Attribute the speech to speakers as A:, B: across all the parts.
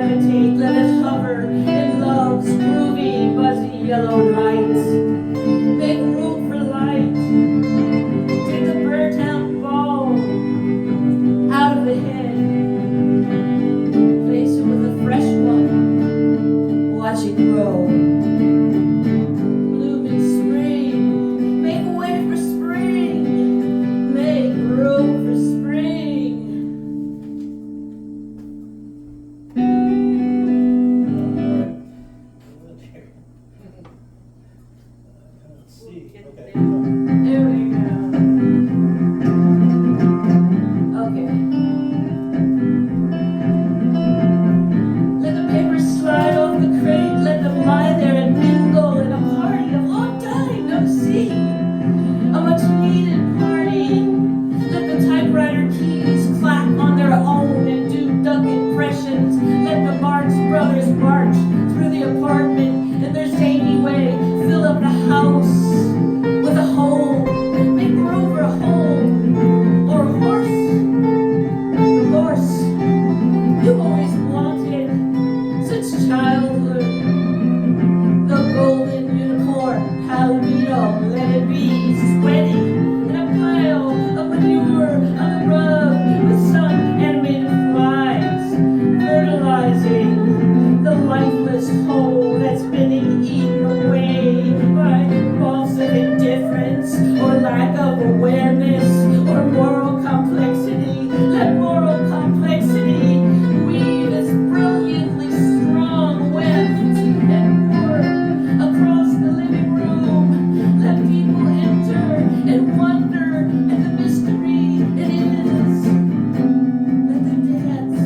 A: levitate, let it hover in love's groovy, buzzy yellow light. Make room for light. Take the bird-town ball out of the head. Place it with a fresh one. Watch it grow. Bloom in spring. Make way for spring. Make room for spring.
B: Let's see. Okay.
A: There we go. Okay. Let the paper slide off the crate. Let them lie there and mingle in a party of long time no see. A much needed party. Let the typewriter keys clack on their own and do duck impressions. Let the Marx Brothers march through the apartment in their zany way. Fill up the house with a hole. Make room for a hole or a horse. The horse you always wanted since childhood. The golden unicorn, Palomino, let it be sweaty in a pile of manure on the rug with some animated flies, fertilizing the lifeless whole that's been eaten away by balls of indifference or lack of awareness or moral complexity. Let moral complexity weave its brilliantly strong weft and roar across the living room. Let people enter and wonder at the mystery it is. Let them dance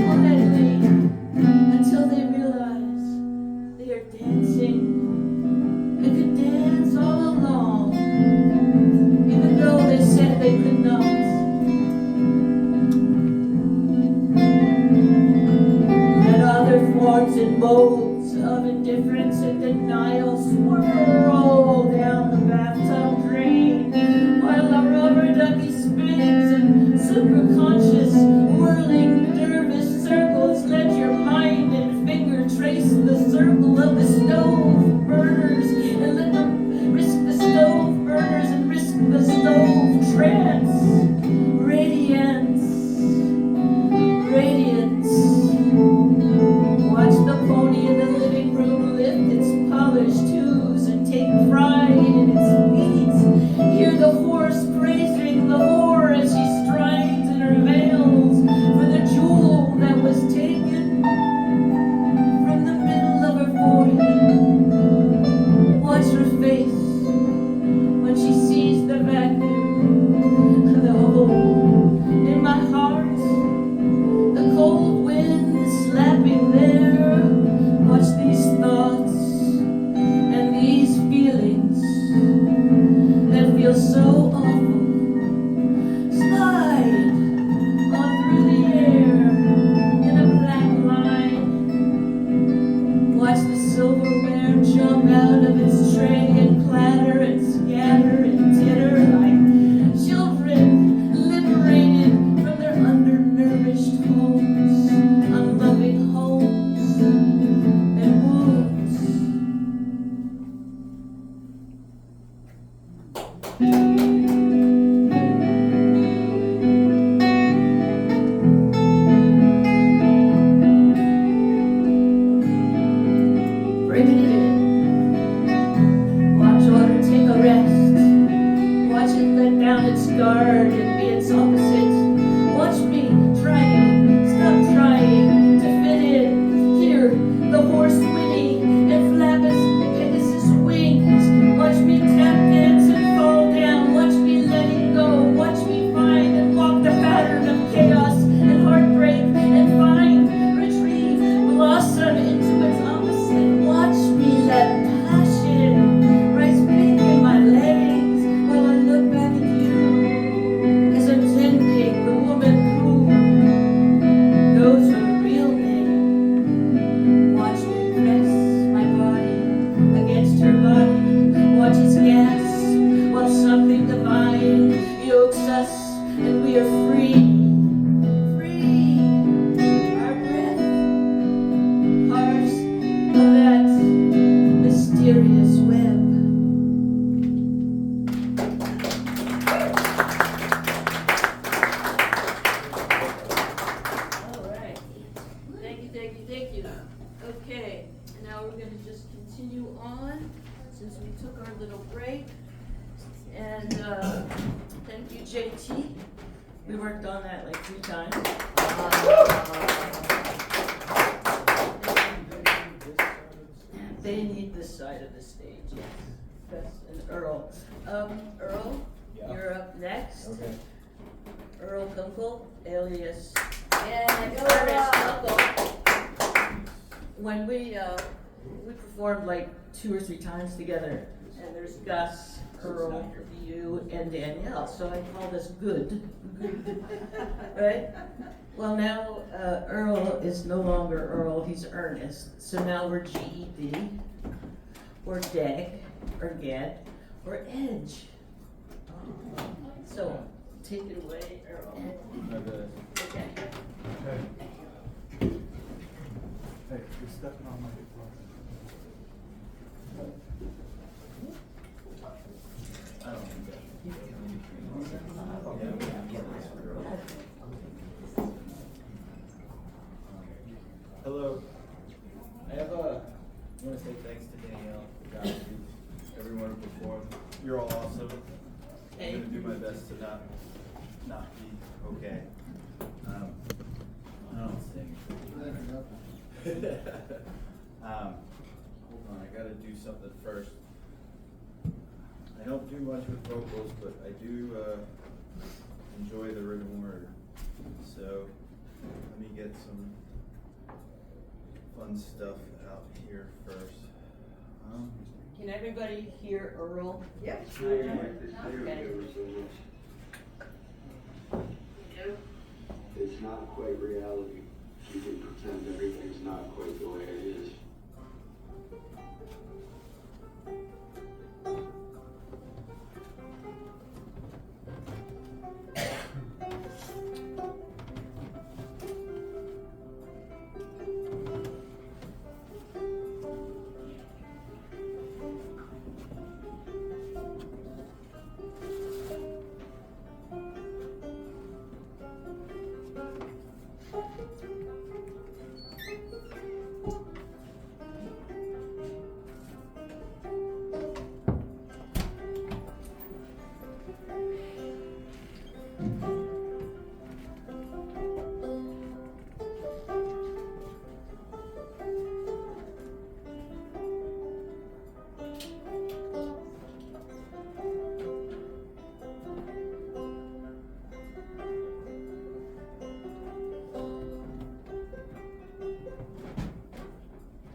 A: quietly until they realize they are dancing. They could dance all along, even though they said they could not. Let other forms and modes of indifference and denial swirl down the bathtub drain while a rubber ducky spins in superconscious whirling dervish circles. Let your mind and finger trace the circle of the stove burners and let them risk the stove burners and risk the stove trance. Radiance, radiance. Watch the pony in the living room lift its polished hooves and take pride in its feet. Hear the horse praising the whore as she strides in her veils for the jewel that was taken from the middle of her forehead. Watch her face when she sees the vacuum, the hole in my heart, the cold wind slapping there. Watch these thoughts and these feelings that feel so awful slide on through the air in a black line. Watch the silverware jump out of its tray and clatter and scatter and titter like children liberated from their undernourished homes, unloving homes and wounds. Bringing it in. Watch order take a rest. Watch it let down its guard and be its opposite. Watch me trying, stop trying to fit in. Hear the horse whinny and flap his Pegasus wings. Watch me tap dance and fall down. Watch me letting go. Watch me find and walk the pattern of chaos and heartbreak and find, retrieve, blossom into its opposite. Watch me let passion rise big in my legs while I look back at you as I'm tending the woman who knows her real name. Watch me press my body against her body. Watch its gas while something divine yokes us and we are free. Free. Our breath we took our little break. And thank you, JT. We worked on that like 3 times. They need this side of the stage, yes. Gus and Earl. Earl,
B: Yeah.
A: you're up next.
B: Okay.
A: Earl Kunkel, alias
C: Yeah, go
A: Ernest
C: Earl.
A: Kunkel. When we performed like 2 or 3 times together, and there's Gus, Earl, you, and Danielle, so I call this good, right? Well, now Earl is no longer Earl, he's Ernest, so now we're GED, or DEG, or GED, or EDGE. So, take it away, Earl. Okay.
B: Okay. Hey, you're stepping on my floor.
D: I don't think that. Hello. I want to say thanks to Danielle, Godfrey, everyone who performed. You're all awesome. I'm going to do my best to not be okay. I don't sing. Hold on, I got to do something first. I don't do much with vocals, but I do enjoy the written word. So let me get some fun stuff out here first.
A: Can everybody hear Earl?
C: Yep.
A: Okay.
E: It's not quite reality. You can pretend everything's not quite the way it is.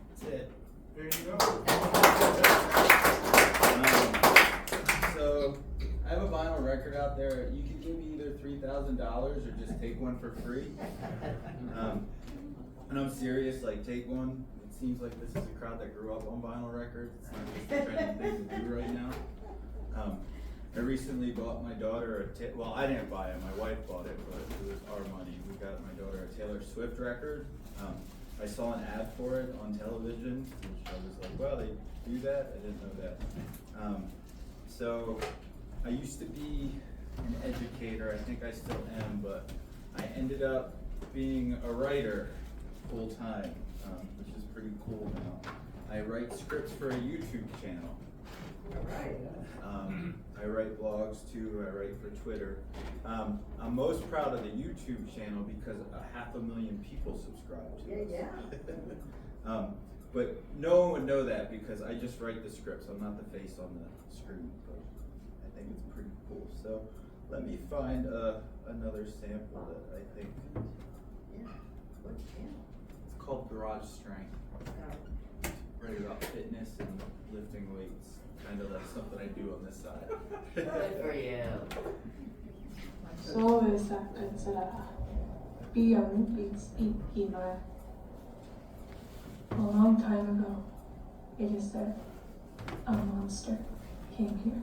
D: That's it.
B: There you go.
D: So I have a vinyl record out there. You can give me either $3,000 or just take one for free. And I'm serious, like take one. It seems like this is a crowd that grew up on vinyl records. It's not just a trendy thing to do right now. I recently bought my daughter well, I didn't buy it, my wife bought it, but it was our money. We got my daughter a Taylor Swift record. I saw an ad for it on television, which I was like, wow, they do that? I didn't know that. So I used to be an educator, I think I still am, but I ended up being a writer full time, which is pretty cool now. I write scripts for a YouTube channel.
C: Alright.
D: I write blogs too, I write for Twitter. I'm most proud of the YouTube channel because 500,000 people subscribe to it.
C: Yeah.
D: But no one would know that because I just write the scripts. I'm not the face on the screen, but I think it's pretty cool. So let me find another sample that I think.
C: Yeah. What channel?
D: It's called Garage Strength. Write about fitness and lifting weights. Kind of like something I do on this side.
A: Good for you.
F: Så sagt and said, Beyond beats Ema. A long time ago, it is said, a monster came here.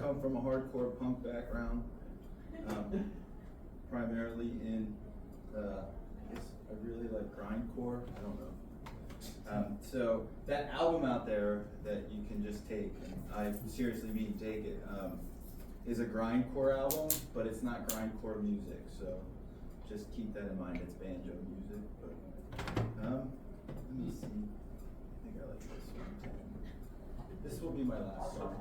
D: come from a hardcore punk background, primarily in, I guess I really like grindcore, I don't know. So that album out there that you can just take, and I seriously mean take it, is a grindcore album, but it's not grindcore music, so just keep that in mind, it's banjo music, but, let me see, I think I like this one. This will be my last song.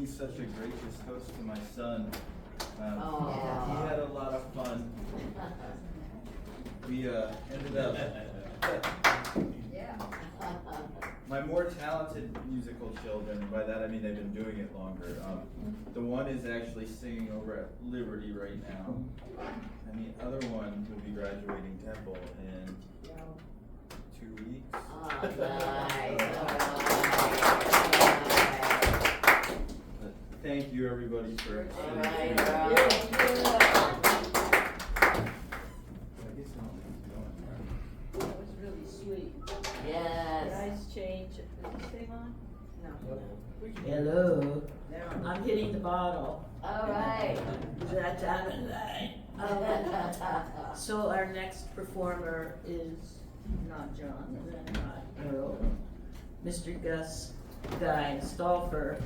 D: Such a gracious host to my son. He had a lot of fun. We ended up.
C: Yeah.
D: My more talented musical children, and by that I mean they've been doing it longer. The one is actually singing over at Liberty right now, and the other one will be graduating Temple in 2 weeks.
C: Oh, nice.
D: Thank you, everybody, for.
C: All right,
D: I
C: all
D: guess I'll keep going.
A: That was really sweet.
C: Yes.
A: Nice change. Is this thing on? No.
G: Hello.
A: I'm hitting the bottle.
C: All right.
A: Is that time of night? So our next performer is not John, and then not Earl. Mr. Gus Guy Stolfer,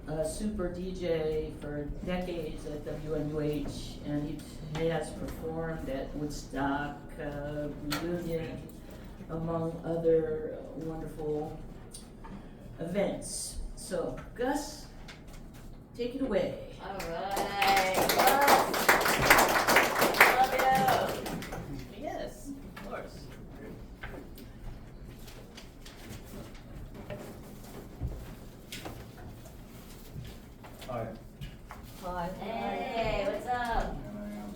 A: a super DJ for decades at WNUH, and he has performed at Woodstock, Reunion, among other wonderful events. So, Gus, take it away.
C: All right. Love you.
A: Yes, of course.
B: Hi.
A: Hi.
C: Hey, what's up?
D: And I am.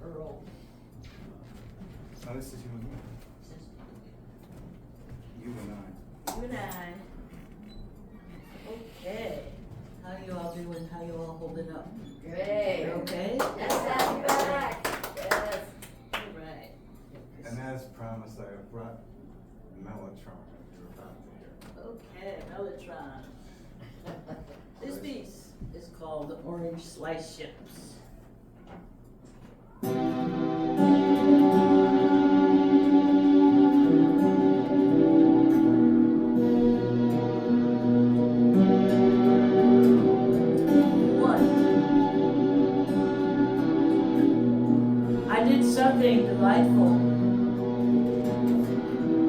A: Earl.
B: No, this is you and me. You and I.
A: You and I. Okay. How you all doing? How you all holding up?
C: Great.
A: Okay?
C: Let's have you back. Yes.
A: All right.
B: And as promised, I have brought Mellotron if you're about to hear.
A: Okay, Mellotron. This piece is called Orange Slice Chips. I did something delightful.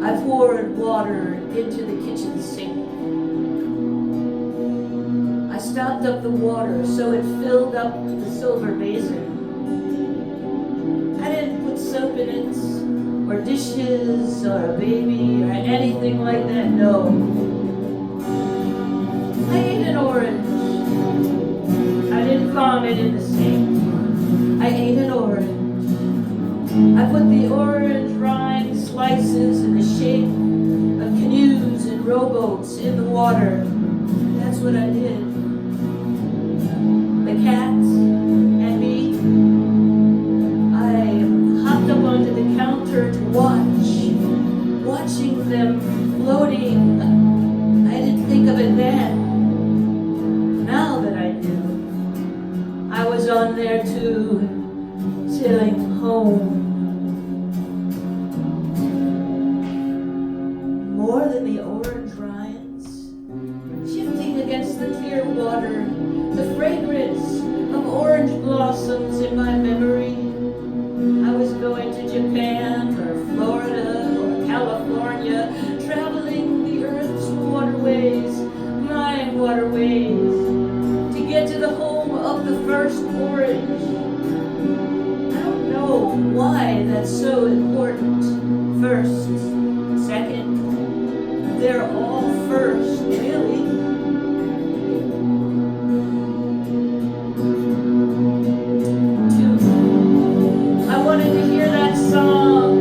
A: I poured water into the kitchen sink. I stopped up the water so it filled up the silver basin. I didn't put soap in it, or dishes, or a baby, or anything like that, no. I ate an orange. I didn't vomit in the sink. I ate an orange. I put the orange rind slices in the shape of canoes and rowboats in the water. That's what I did. The cats and me, I hopped up onto the counter to watching them floating. I didn't think of it then. Now that I do, I was on there too, sailing home. More than the orange rinds, shifting against the clear water, the fragrance of orange blossoms in my memory. I was going to Japan or Florida or California, traveling the earth's waterways, my waterways, to get to the home of the first orange. I don't know why that's so important. First, second, they're all first, really. Two, I wanted to hear that song.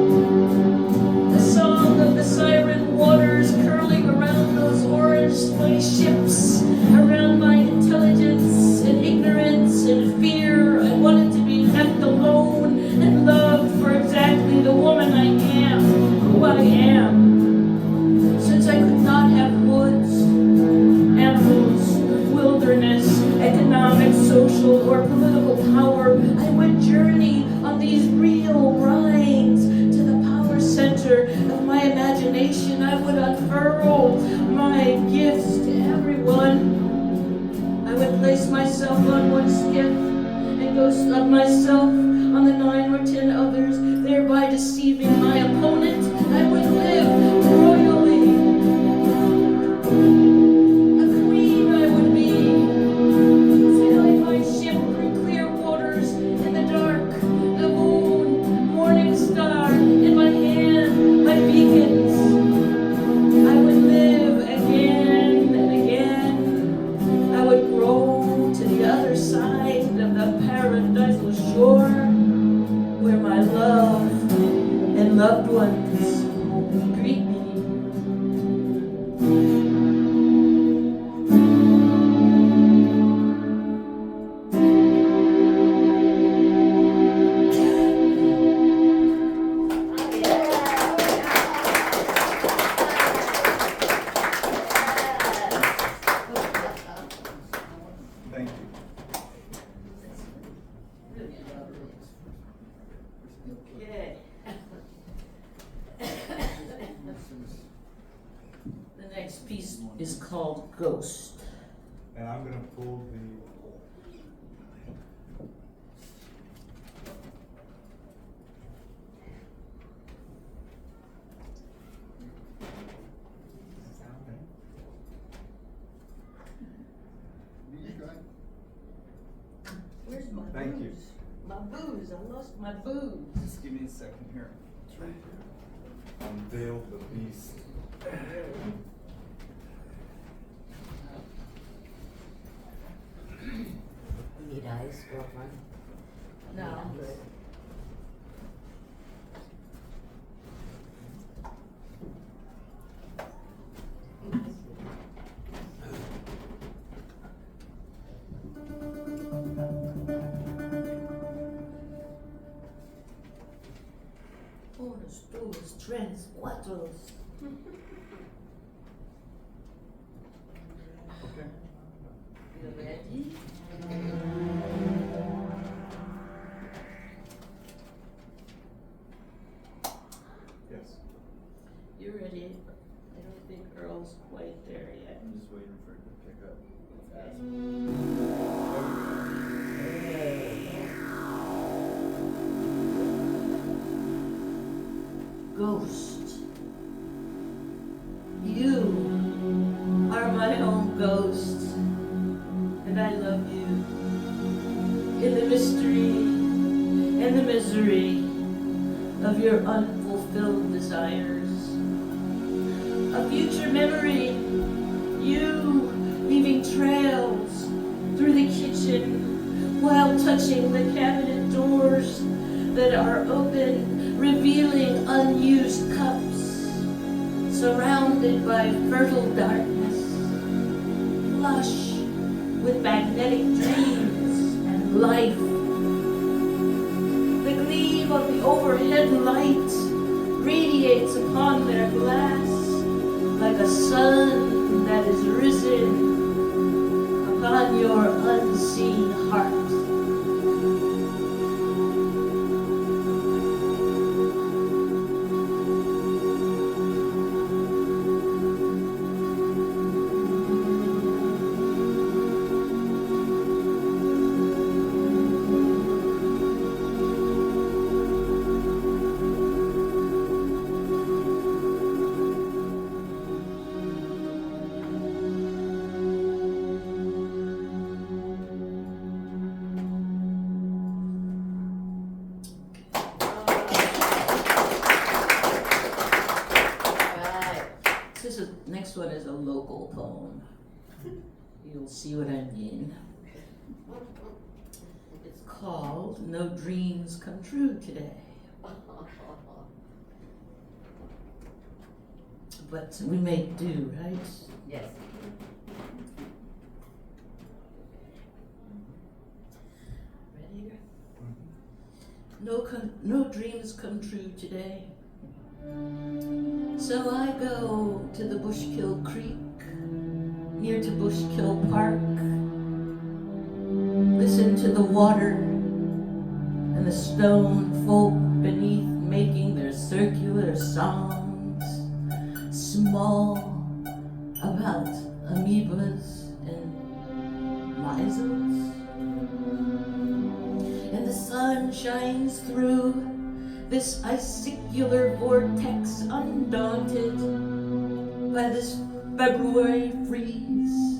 A: The song of the siren waters curling around those orange spaceships, around my intelligence and ignorance and fear. I wanted to be left alone and loved for exactly the woman I am, who I am. Since I could not have woods, animals, wilderness, economic, social, or political power, I would journey on these real rides to the power center of my imagination. I would unfurl my gifts to everyone. I would place myself on one skiff and go stub myself on the 9 or 10 others, thereby deceiving my opponent. I would live royally. A queen I would be, sailing my ship through clear waters in the dark, the moon, morning star in my hand, my beacons. I would live again and again. I would grow to the other side of the paradisal shore, where my love and loved ones greet me.
B: Thank you.
A: Okay. The next piece is called Ghost.
B: And I'm gonna pull the.
A: Where's my
B: Thank you.
A: booze? My booze. I lost my booze.
D: Just give me a second here. It's right here.
B: Unveil the beast.
C: You need ice, girlfriend?
A: No, I'm good. dos, tres, cuatro.
D: Okay.
C: You ready?
B: Yes.
A: You ready? I don't think Earl's quite there yet.
D: I'm just waiting for it to pick up. Fast.
A: Ghost. You are my own ghost, and I love you. In the mystery and the misery of your unfulfilled desires. A future memory, you leaving trails through the kitchen while touching the cabinet doors that are open, revealing unused cups, surrounded by fertile darkness, flush with magnetic dreams and life. The gleam of the overhead light radiates upon their glass like a sun that is risen upon your unseen heart.
C: Right.
A: Next one is a local poem. You'll see what I mean. It's called No Dreams Come True Today. But we make do, right?
C: Yes.
A: Ready? No dreams come true today. So I go to the Bushkill Creek, near to Bushkill Park. Listen to the water and the stone folk beneath making their circular songs, small about amoebas and measles. And the sun shines through this icicular vortex, undaunted by this February freeze,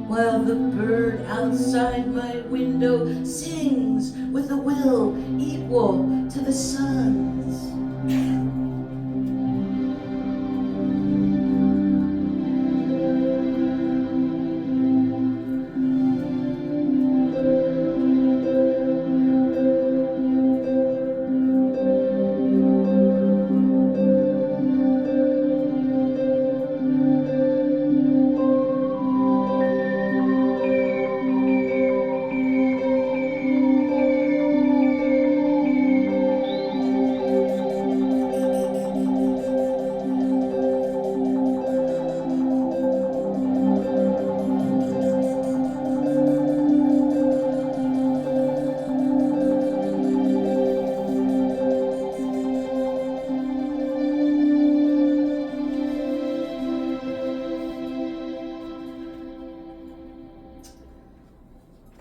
A: while the bird outside my window sings with a will equal to the sun's.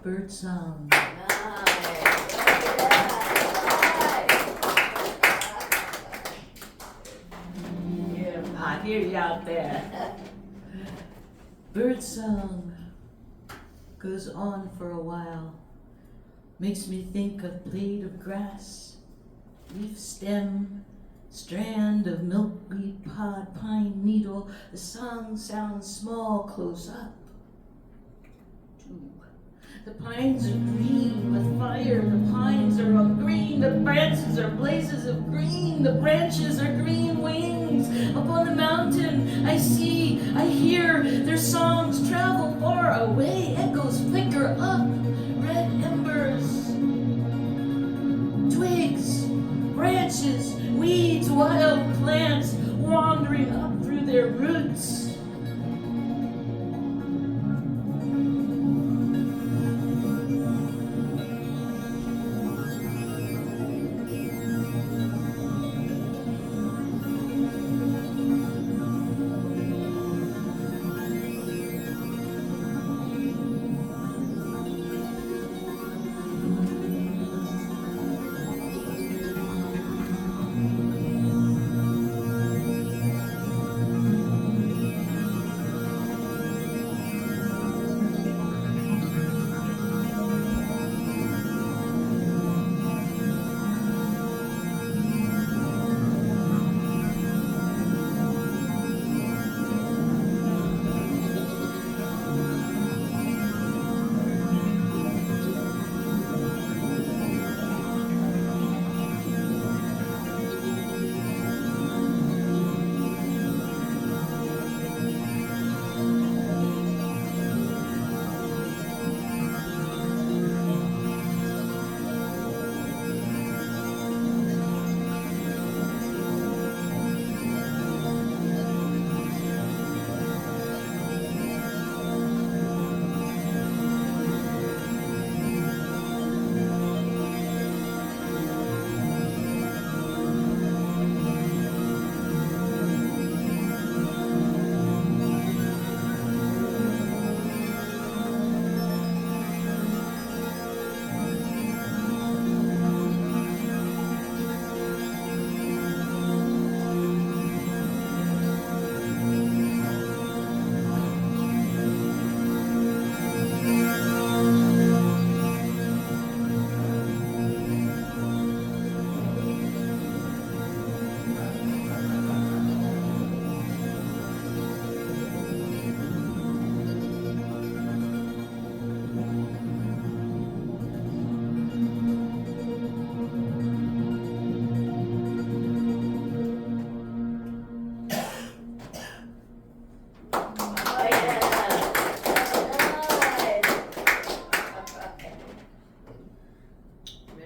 A: Bird song. Yeah, I hear you out there. Bird song goes on for a while. Makes me think of blade of grass, leaf stem, strand of milkweed pod, pine needle. The song sounds small close up. Two. The pines are green with fire. The pines are all green. The branches are blazes of green. The branches are green wings. Up on the mountain, I see, I hear their songs travel far away. Echoes flicker up. Red embers, twigs, branches,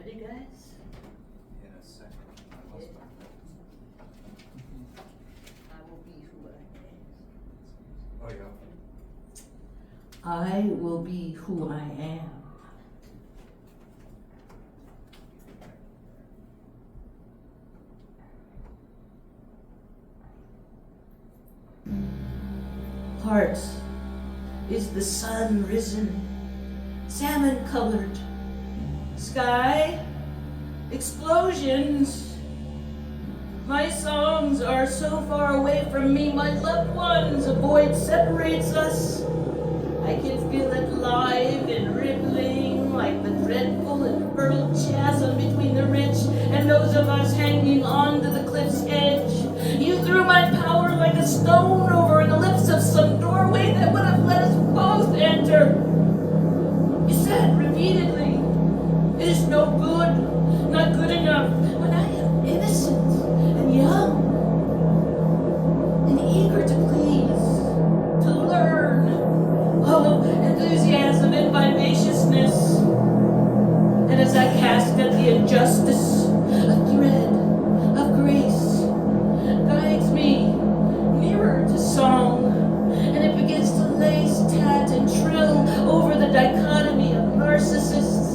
C: Ready, guys?
D: In a second. I lost my
C: I will be who I am.
B: Oh, yeah.
A: I will be who I am. Heart is the sun risen, salmon colored. Sky, explosions. My songs are so far away from me, my loved ones, a void separates us. I can feel it live and rippling like the dreadful and fertile chasm between the rich and those of us hanging on to the cliff's edge. You threw my power like a stone over an ellipse of some doorway that would have let us both enter. You said repeatedly, it is no good, not good enough, when I am innocent and young and eager to please, to learn. Oh, enthusiasm and vivaciousness. And as I cast at the injustice, a thread of grace guides me nearer to song, and it begins to lace, tat, and trill over the dichotomy of narcissists.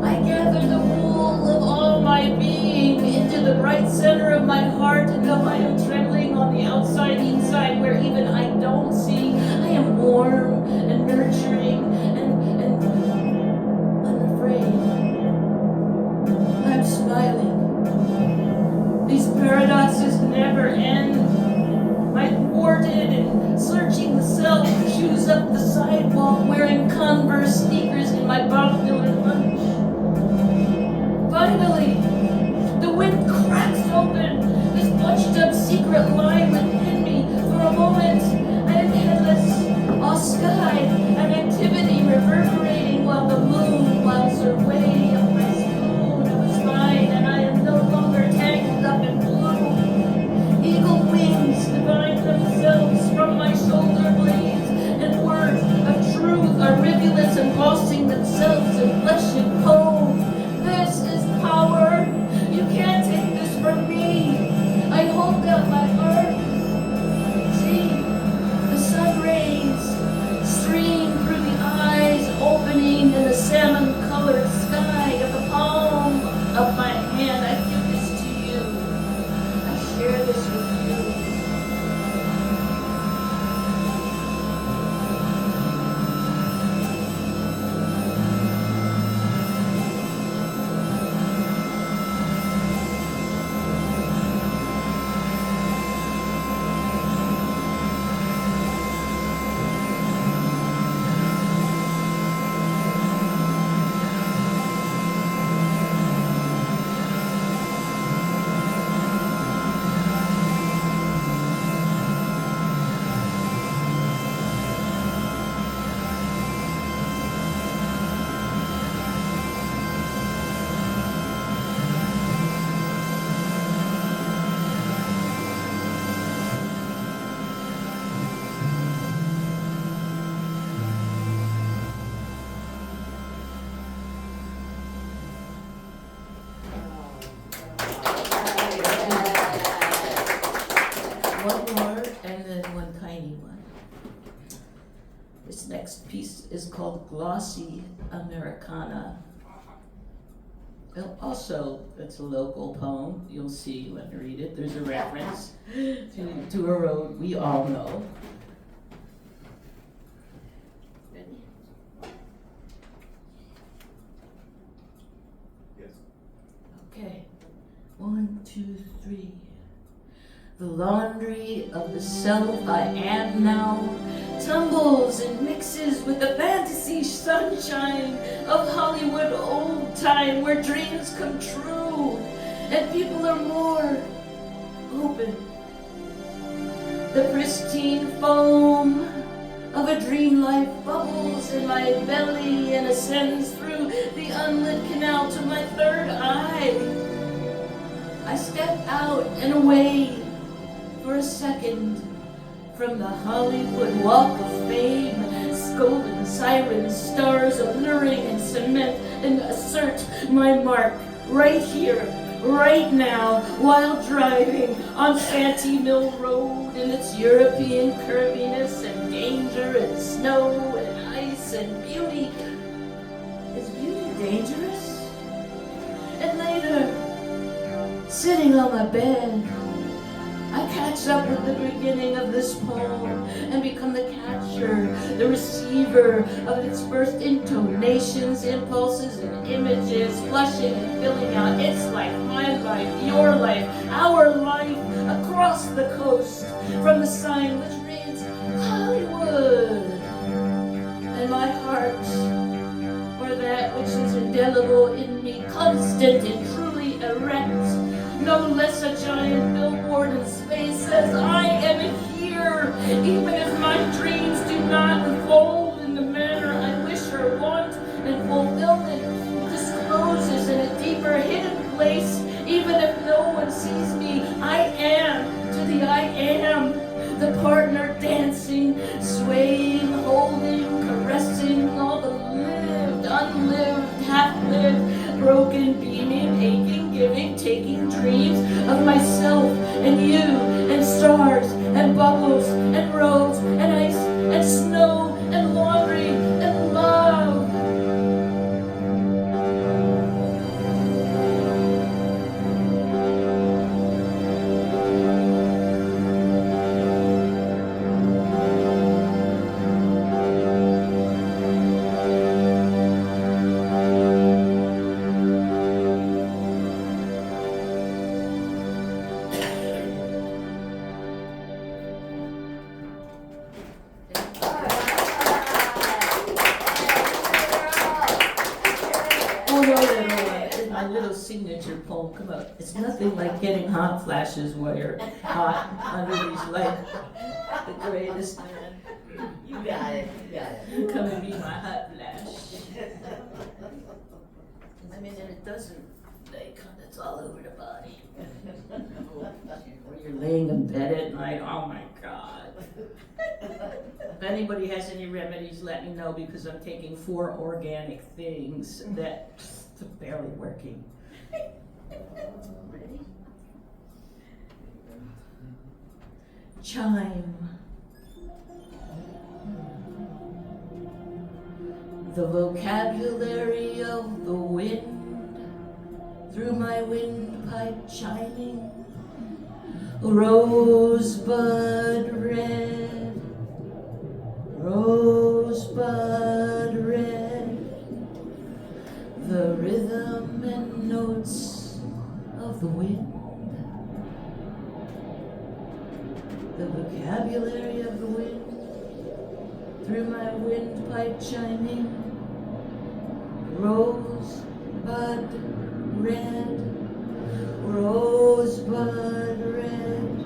A: I gather the wool of all my being into the bright center of my heart, and though I am trembling on the outside, inside, where even I don't see, I am warm and nurturing and unafraid. I'm smiling. These paradoxes never end. I thwarted and searching the self, shoes up the sidewalk, wearing Converse sneakers in my Bob Dylan lunch. Finally, the wind cracks open this bunched up secret line within me. For a moment, I am headless, all sky and activity reverberating while the moon whiles her way up my spoon of a spine, and I am no longer tangled up in blue. Eagle wings divide themselves from my shoulder blades, and words of truth are rivulets embossing themselves in flesh and bone. This is power. You can't take this from me. I hold out my heart. See, the sun rays stream through the eyes, opening in the salmon-colored sky of the palm of my hand. I give this to you. I share this with you. One more and then one tiny one. This next piece is called Glossy Americana. Well, also, it's a local poem. You'll see when you read it. There's a reference to a road we all know.
C: Ready?
B: Yes.
A: Okay. 1, 2, 3. The laundry of the self I am now tumbles and mixes with the fantasy sunshine of Hollywood old time, where dreams come true and people are more open. The pristine foam of a dream life bubbles in my belly and ascends through the unlit canal to my third eye. I step out and away for a second from the Hollywood Walk of Fame, golden sirens, stars alluring in cement, and assert my mark right here, right now, while driving on Santee Mill Road in its European curviness and danger and snow and ice and beauty. Is beauty dangerous? And later, sitting on my bed, I catch up with the beginning of this poem and become the catcher, the receiver of its first intonations, impulses, and images, flushing and filling out its life, my life, your life, our life, across the coast, from the sign which reads Hollywood, and my heart, or that which is indelible in me, constant and truly erect, no less a giant billboard in space says I am here, even if my dreams do not unfold in the manner I wish or want, and fulfillment discloses in a deeper hidden place, even if no one sees me. I am to the I am, the partner dancing, swaying, holding, caressing all the lived, unlived, half-lived, broken, beaming, aching, giving, taking dreams of myself and you and stars and bubbles and roads and ice and snow and laundry and love. My little signature poem come out. It's nothing like getting hot flashes while you're hot under these lights. The greatest man.
C: You got it, you got it.
A: Come and be my hot flash. I mean, and it doesn't, it's all over the body. Or you're laying in bed at night, oh my God. If anybody has any remedies, let me know, because I'm taking 4 organic things that barely working.
C: Ready?
A: Chime. The vocabulary of the wind through my windpipe chiming. Rosebud red, rosebud red. The rhythm and notes of the wind. The vocabulary of the wind through my windpipe chiming. Rosebud red, rosebud red.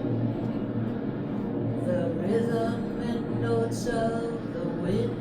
A: The rhythm and notes of the wind.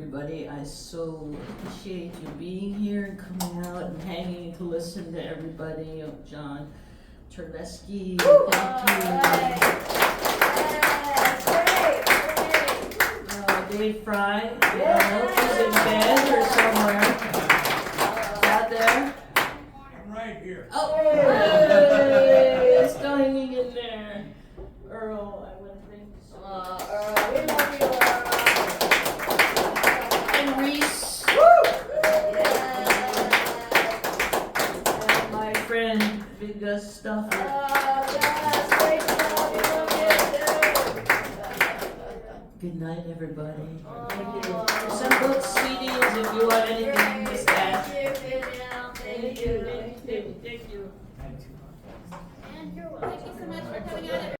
A: everybody. I so appreciate you being here and coming out and hanging to listen to everybody. John Terlesky, thank you. Dave Fry, he's in bed or somewhere. Out there.
B: I'm right here.
A: Oh, hey, it's still hanging in there. Earl, I want to thank you so much.
C: Earl, we love you, Earl.
A: And Reese. And my friend, Big Gus Stuffer.
C: Yes, great job, we love you.
A: Good night, everybody.
C: Thank you.
A: Some books, CDs, if you want anything,
C: Great.
A: just ask.
C: Thank you, Danielle. Thank you.
A: Thank you.
G: And thank you so much for coming out, everybody.